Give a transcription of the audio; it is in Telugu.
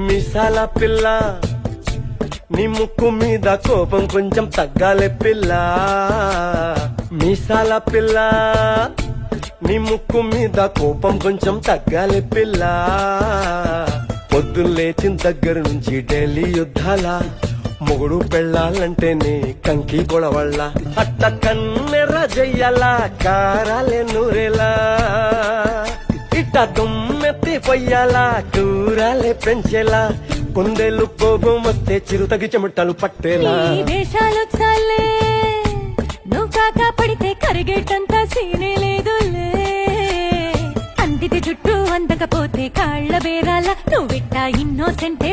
మీసాల పిల్ల నీ ముక్కు మీద కోపం కొంచెం తగ్గాలే పిల్ల. మీసాల పిల్ల నీ ముక్కు మీద కోపం కొంచెం తగ్గాలే పిల్ల. పొద్దున్న లేచిన దగ్గర నుంచి డైలీ యుద్ధాల, మొగుడు పెళ్ళాలంటేనే కంకి గొడవళ్ళ. అట్ట కన్నెర జయ్యాల కారాలే నూరేలా, ఇట్ట దుమ్మెత్తి పొయ్యాలా కూరాలే పెంచేలా. కొందేళ్ళు కోపం వస్తే చిరుతగి చెమటలు పట్టేలా. వేషాలు చాలే, నువ్వు కాక పడితే కరిగేటంత సీనే లేదులే. అందితే జుట్టు అందకపోతే కాళ్ళ బేరాల, నువ్విట్టా ఇన్నోసెంటే